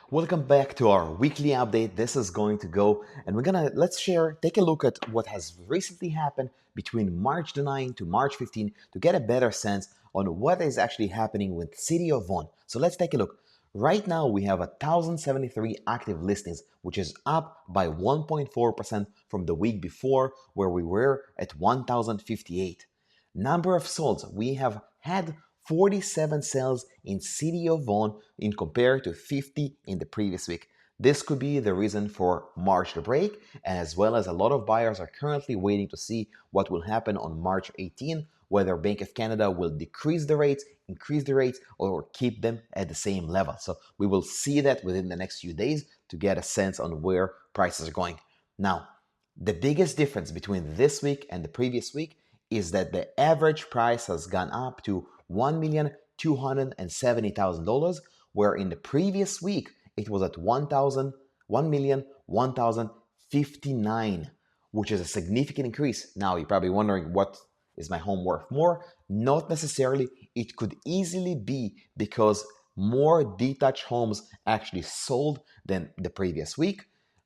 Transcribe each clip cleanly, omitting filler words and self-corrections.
Welcome back to our weekly update. This is going to go, and take a look at what has recently happened between March the 9th to March 15th to get a better sense on what is actually happening with City of Vaughan. So let's take a look. Right now, we have 1,073 active listings, which is up by 1.4% from the week before, where we were at 1,058. Number of solds, we have had 47 sales in City of Vaughan in compared to 50 in the previous week. This could be the reason for March to break, as well as a lot of buyers are currently waiting to see what will happen on March 18, whether Bank of Canada will decrease the rates, increase the rates, or keep them at the same level. So we will see that within the next few days to get a sense on where prices are going. Now, the biggest difference between this week and the previous week is that the average price has gone up to $1,270,000, where in the previous week it was at $1,159,059, which is a significant increase. Now you're probably wondering, what is my home worth more? Not necessarily. It could easily be because more detached homes actually sold than the previous week.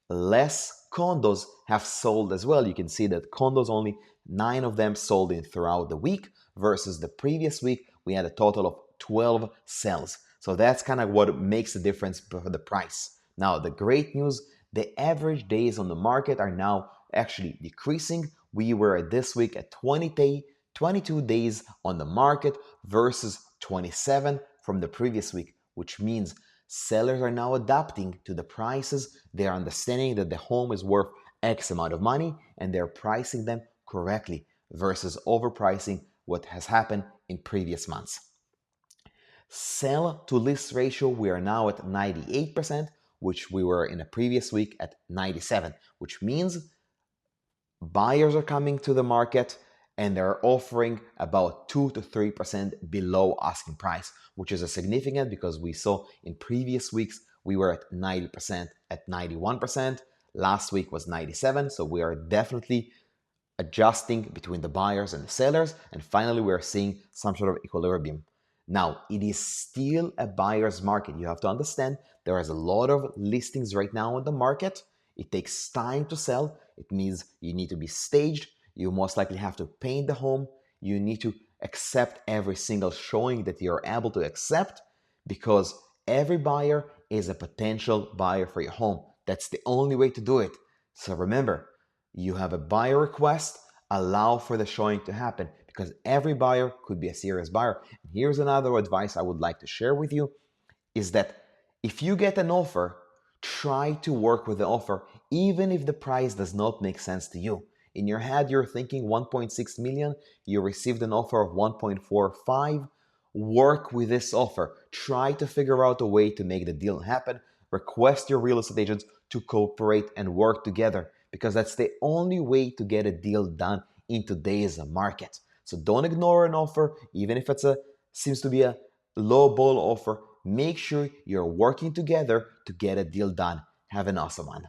Less condos have sold as well. You can see that condos, only 9 of them sold in throughout the week, versus the previous week we had a total of 12 sales. So that's kind of what makes the difference for the price. Now, the great news, the average days on the market are now actually decreasing. We were this week at 22 days on the market versus 27 from the previous week, which means sellers are now adapting to the prices. They are understanding that the home is worth X amount of money and they're pricing them correctly versus overpricing what has happened in previous months. Sell to list ratio, we are now at 98%, which we were in the previous week at 97, which means buyers are coming to the market and they're offering about 2 to 3% below asking price, which is a significant, because we saw in previous weeks we were at 90%, at 91%. Last week was 97, so we are definitely adjusting between the buyers and the sellers, and finally we are seeing some sort of equilibrium. Now, it is still a buyer's market. You have to understand there is a lot of listings right now on the market. It takes time to sell. It means you need to be staged. You most likely have to paint the home. You need to accept every single showing that you're able to accept, because every buyer is a potential buyer for your home. That's the only way to do it. So remember, you have a buyer request, allow for the showing to happen, because every buyer could be a serious buyer. And here's another advice I would like to share with you, is that if you get an offer, try to work with the offer, even if the price does not make sense to you. In your head, you're thinking 1.6 million, you received an offer of 1.45. Work with this offer. Try to figure out a way to make the deal happen. Request your real estate agents to cooperate and work together, because that's the only way to get a deal done in today's market. So don't ignore an offer, even if seems to be a low ball offer. Make sure you're working together to get a deal done. Have an awesome one.